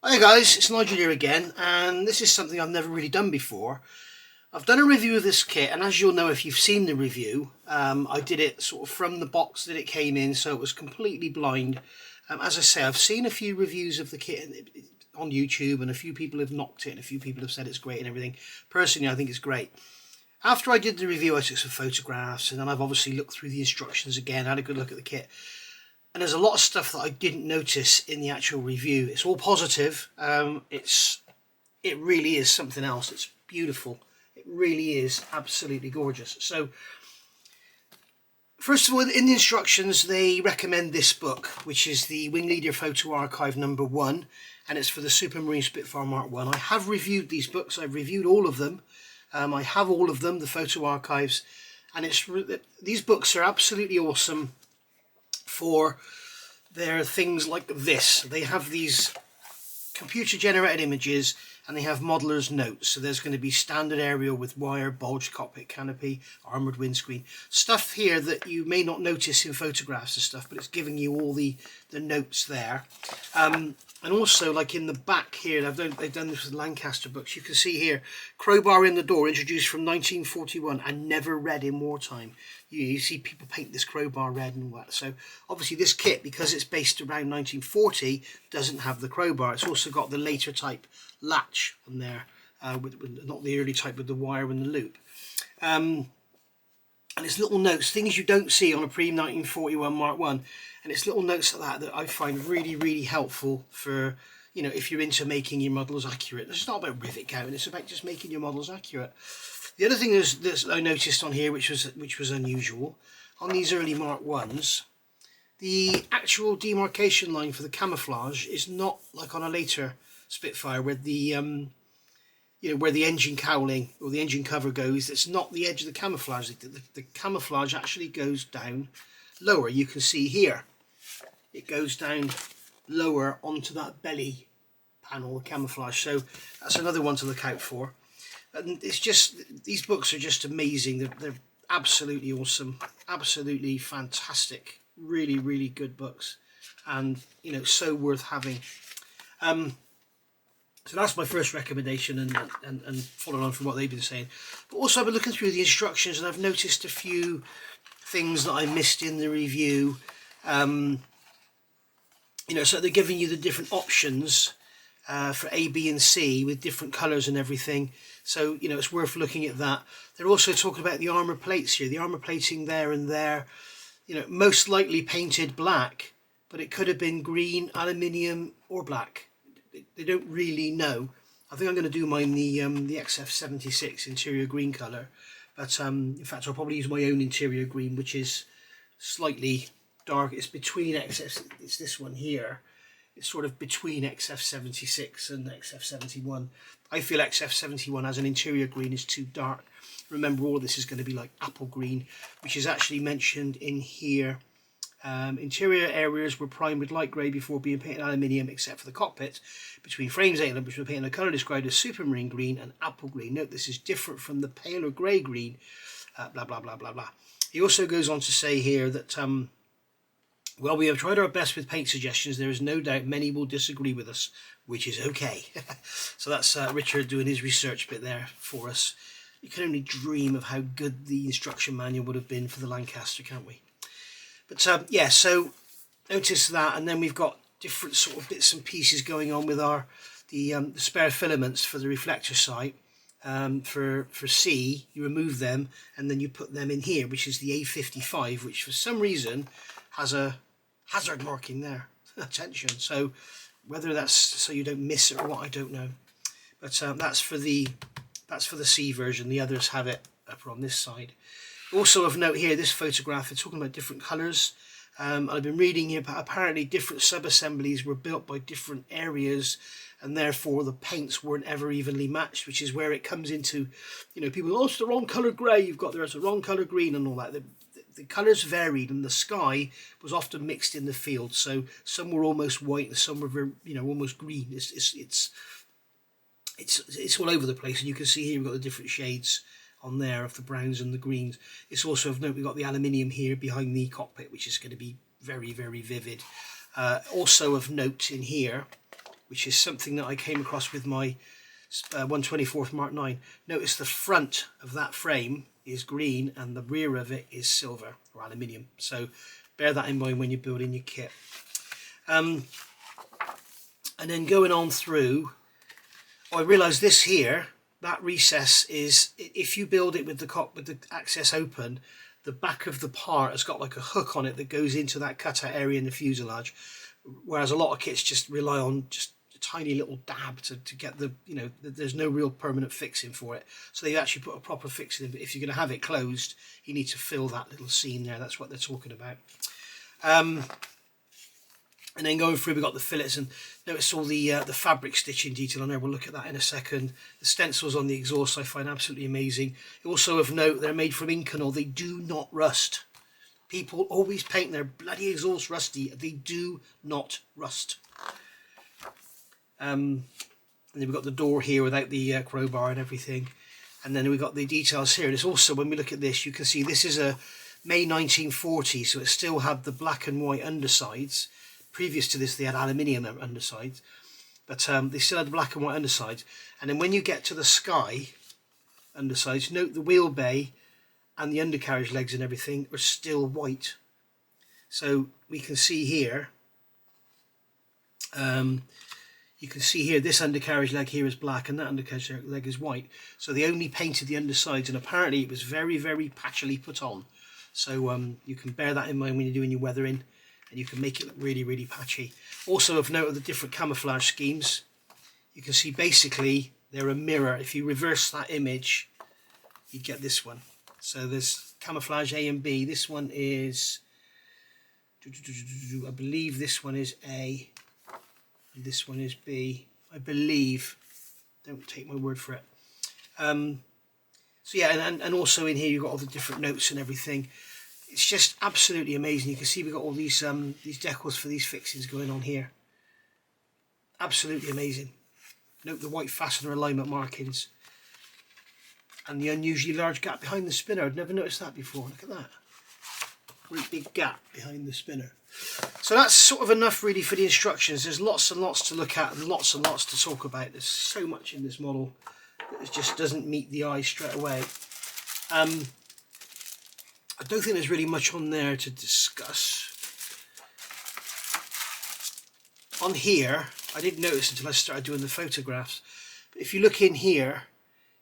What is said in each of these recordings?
Hi guys, it's Nigel here again, and this is something I've never really done before. I've done a review of this kit, and as you'll know if you've seen the review, I did it sort of from the box that it came in, so it was completely blind. As I say, I've seen a few reviews of the kit on YouTube, and a few people have knocked it, and a few people have said it's great and everything. Personally, I think it's great. After I did the review, I took some photographs, and then I've obviously looked through the instructions again, had a good look at the kit. And there's a lot of stuff that I didn't notice in the actual review. It's all positive. It really is something else. It's beautiful. It really is absolutely gorgeous. So first of all, in the instructions they recommend this book, which is the Wing Leader Photo Archive #1, and it's for the Supermarine Spitfire Mark 1. I have reviewed these books. I've reviewed all of them. I have all of them, the photo archives, and these books are absolutely awesome. For there are things like this. They have these computer generated images and they have modeller's notes. So there's going to be standard aerial with wire, bulge, cockpit canopy, armoured windscreen. Stuff here that you may not notice in photographs and stuff, but it's giving you all the notes there. And also, like in the back here, they've done this with Lancaster books. You can see here, crowbar in the door, introduced from 1941 and never read in wartime. You see people paint this crowbar red and all that. So obviously this kit, because it's based around 1940, doesn't have the crowbar. It's also got the later type latch on there, with not the early type with the wire and the loop. And it's little notes, things you don't see on a pre-1941 Mark 1. And it's little notes like that I find really, really helpful for, you know, if you're into making your models accurate. It's not about rivet counting, it's about just making your models accurate. The other thing that I noticed on here, which was unusual, on these early Mark 1s, the actual demarcation line for the camouflage is not like on a later Spitfire where the where the engine cowling or the engine cover goes. It's not the edge of the camouflage. The camouflage actually goes down lower. You can see here it goes down lower onto that belly panel camouflage, so that's another one to look out for. And it's just, these books are just amazing. They're absolutely awesome, absolutely fantastic, really, really good books, and you know, so worth having. So that's my first recommendation, and following on from what they've been saying. But also I've been looking through the instructions and I've noticed a few things that I missed in the review. So they're giving you the different options for A, B and C with different colours and everything. So, you know, it's worth looking at that. They're also talking about the armour plates here. The armour plating there and there, you know, most likely painted black, but it could have been green, aluminium or black. They don't really know. I think I'm going to do mine the XF76 interior green colour. But in fact, I'll probably use my own interior green, which is slightly dark. It's between XF, it's this one here. It's sort of between XF76 and XF71. I feel XF71 as an interior green is too dark. Remember, all this is going to be like apple green, which is actually mentioned in here. Interior areas were primed with light grey before being painted aluminium, except for the cockpit. Between frames 8 and which were painted a colour described as supermarine green and apple green. Note this is different from the paler grey green. Blah blah blah blah blah. He also goes on to say here that well, we have tried our best with paint suggestions. There is no doubt many will disagree with us, which is okay. So that's Richard doing his research bit there for us. You can only dream of how good the instruction manual would have been for the Lancaster, can't we? But yeah, so notice that, and then we've got different sort of bits and pieces going on with the spare filaments for the reflector sight. For C, you remove them and then you put them in here, which is the A55, which for some reason has a hazard marking there, attention. So whether that's so you don't miss it or what, I don't know. But that's for the C version. The others have it up on this side. Also of note here, this photograph, it's talking about different colours. I've been reading here, but apparently different sub-assemblies were built by different areas, and therefore the paints weren't ever evenly matched, which is where it comes into, you know, people, oh, it's the wrong colour grey you've got there, it's the wrong colour green and all that. The colours varied, and the sky was often mixed in the field, so some were almost white and some were, you know, almost green. It's all over the place, and you can see here we've got the different shades on there of the browns and the greens. It's also of note we've got the aluminium here behind the cockpit, which is going to be very, very vivid. Also of note in here, which is something that I came across with my 1/24 Mark 9. Notice the front of that frame is green and the rear of it is silver or aluminium. So bear that in mind when you're building your kit. And then going on through, I realised this here, that recess is, if you build it with the access open, the back of the part has got like a hook on it that goes into that cutout area in the fuselage, whereas a lot of kits just rely on just a tiny little dab to get the, you know, there's no real permanent fixing for it. So they actually put a proper fixing in, but if you're going to have it closed, you need to fill that little seam there. That's what they're talking about. And then going through, we've got the fillets, and notice all the fabric stitching detail on there. We'll look at that in a second. The stencils on the exhaust I find absolutely amazing. Also of note, they're made from Inconel. They do not rust. People always paint their bloody exhaust rusty. They do not rust. And then we've got the door here without the crowbar and everything. And then we've got the details here. And it's also, when we look at this, you can see this is a May 1940, so it still had the black and white undersides. Previous to this, they had aluminium undersides, but they still had the black and white undersides. And then when you get to the sky undersides, note the wheel bay and the undercarriage legs and everything are still white. So we can see here, you can see here, this undercarriage leg here is black and that undercarriage leg is white. So they only painted the undersides, and apparently it was very, very patchily put on. So you can bear that in mind when you're doing your weathering, and you can make it look really, really patchy. Also of note of the different camouflage schemes, you can see basically they're a mirror. If you reverse that image, you get this one. So there's camouflage A and B. This one is, I believe this one is A, and this one is B, I believe. Don't take my word for it. So yeah, and also in here you've got all the different notes and everything. It's just absolutely amazing. You can see we've got all these decals for these fixings going on here. Absolutely amazing. Note the white fastener alignment markings and the unusually large gap behind the spinner. I'd never noticed that before. Look at that. Great big gap behind the spinner. So that's sort of enough really for the instructions. There's lots and lots to look at and lots to talk about. There's so much in this model that it just doesn't meet the eye straight away. I don't think there's really much on there to discuss. On here, I didn't notice until I started doing the photographs, but if you look in here,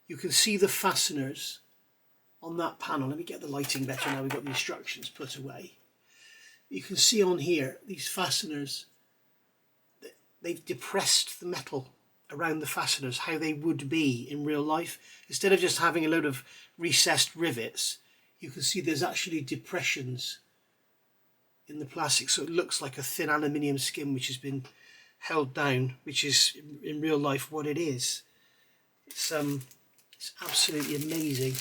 you can see the fasteners on that panel. Let me get the lighting better now we've got the instructions put away. You can see on here, these fasteners, they've depressed the metal around the fasteners, how they would be in real life. Instead of just having a load of recessed rivets, you can see there's actually depressions in the plastic, so it looks like a thin aluminium skin which has been held down, which is in real life what it is. It's absolutely amazing.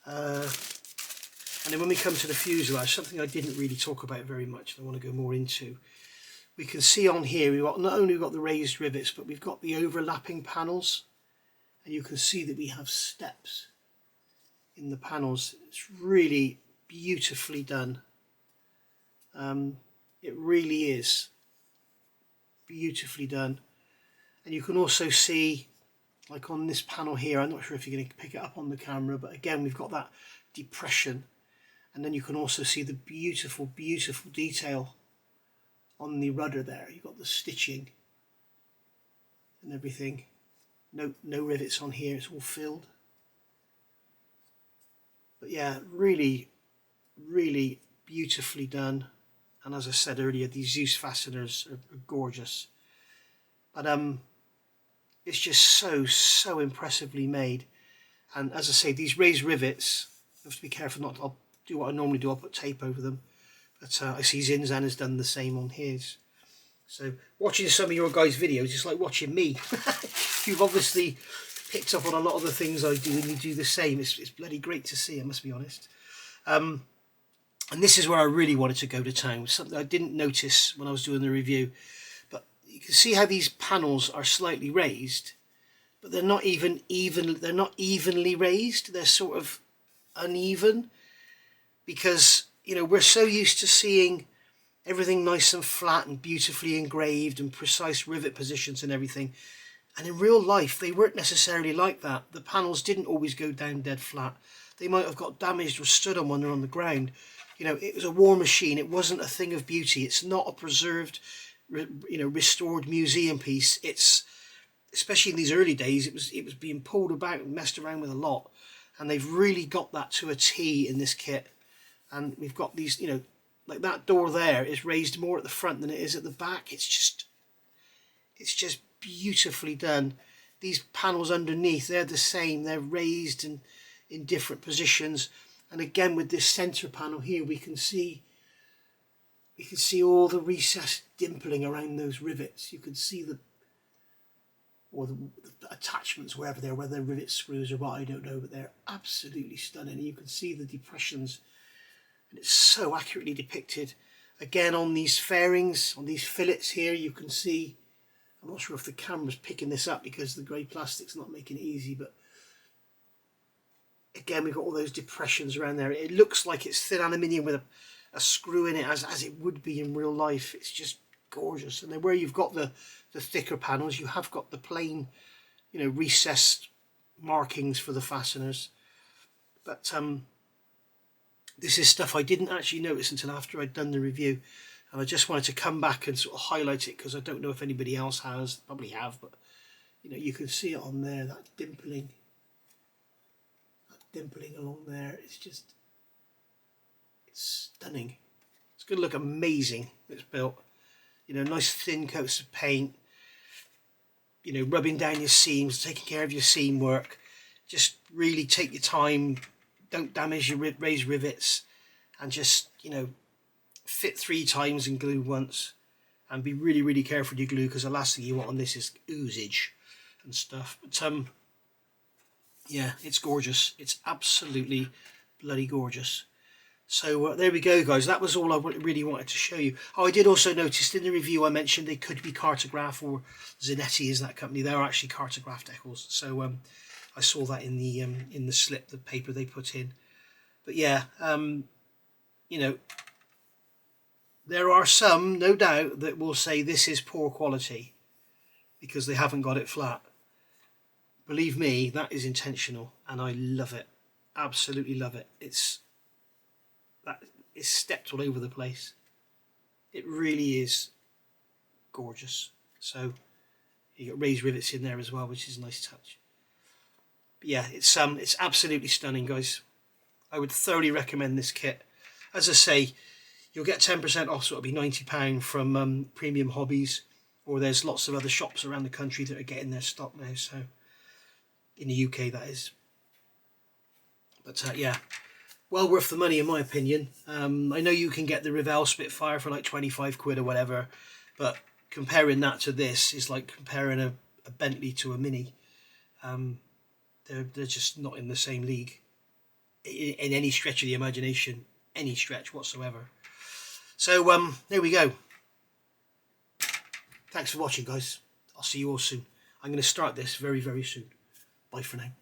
And then when we come to the fuselage, something I didn't really talk about very much, and I want to go more into, we can see on here we've got, not only we've got the raised rivets, but we've got the overlapping panels, and you can see that we have steps in the panels. It's really beautifully done. It really is beautifully done. And you can also see, like on this panel here, I'm not sure if you're going to pick it up on the camera, but again we've got that depression, and then you can also see the beautiful detail on the rudder there. You've got the stitching and everything. No rivets on here, it's all filled. But yeah, really beautifully done. And as I said earlier, these Zeus fasteners are gorgeous. But it's just so impressively made. And as I say, these raised rivets, you have to be careful not to, I'll do what I normally do, I'll put tape over them. But I see Zinzan has done the same on his. So watching some of your guys' videos, it's like watching me. You've obviously picked up on a lot of the things I do, and you do the same. It's bloody great to see, I must be honest. And this is where I really wanted to go to town. Something I didn't notice when I was doing the review. But you can see how these panels are slightly raised, but they're not they're not evenly raised. They're sort of uneven, because you know we're so used to seeing everything nice and flat and beautifully engraved and precise rivet positions and everything. And in real life, they weren't necessarily like that. The panels didn't always go down dead flat. They might have got damaged or stood on when they're on the ground. You know, it was a war machine. It wasn't a thing of beauty. It's not a preserved, you know, restored museum piece. It's, especially in these early days, it was being pulled about and messed around with a lot. And they've really got that to a T in this kit. And we've got these, you know, like that door there is raised more at the front than it is at the back. It's just beautifully done. These panels underneath, they're the same. They're raised and in different positions. And again, with this center panel here, we can see all the recessed dimpling around those rivets. You can see the attachments wherever they're, whether they're rivet screws or what, I don't know, but they're absolutely stunning. You can see the depressions, and it's so accurately depicted. Again, on these fairings, on these fillets here, you can see, I'm not sure if the camera's picking this up because the grey plastic's not making it easy, but again, we've got all those depressions around there. It looks like it's thin aluminium with a screw in it, as it would be in real life. It's just gorgeous. And then where you've got the thicker panels, you have got the plain, you know, recessed markings for the fasteners. But this is stuff I didn't actually notice until after I'd done the review, and I just wanted to come back and sort of highlight it because I don't know if anybody else has. Probably have, but you know, you can see it on there, that dimpling along there. It's stunning. It's going to look amazing. It's built, you know, nice thin coats of paint, you know, rubbing down your seams, taking care of your seam work. Just really take your time, don't damage your raised rivets, and just, you know, fit 3 times and glue once, and be really, really careful with your glue, because the last thing you want on this is oozage and stuff. But yeah, it's gorgeous. It's absolutely bloody gorgeous. So there we go, guys. That was all I really wanted to show you. Oh, I did also notice in the review I mentioned they could be Cartograph, or Zanetti is that company. They're actually Cartograph decals. So I saw that in the slip, the paper they put in. But yeah, you know, there are some, no doubt, that will say this is poor quality because they haven't got it flat. Believe me, that is intentional, and I love it. Absolutely love it. It's stepped all over the place. It really is gorgeous. So you got raised rivets in there as well, which is a nice touch. But yeah, it's absolutely stunning, guys. I would thoroughly recommend this kit. As I say, you'll get 10% off, so it'll be £90 from Premium Hobbies, or there's lots of other shops around the country that are getting their stock now. So in the UK, that is. But yeah, well worth the money in my opinion. I know you can get the Revell Spitfire for like 25 quid or whatever, but comparing that to this is like comparing a Bentley to a Mini. They're just not in the same league in any stretch of the imagination, any stretch whatsoever. So there we go. Thanks for watching, guys. I'll see you all soon. I'm going to start this very, very soon. Bye for now.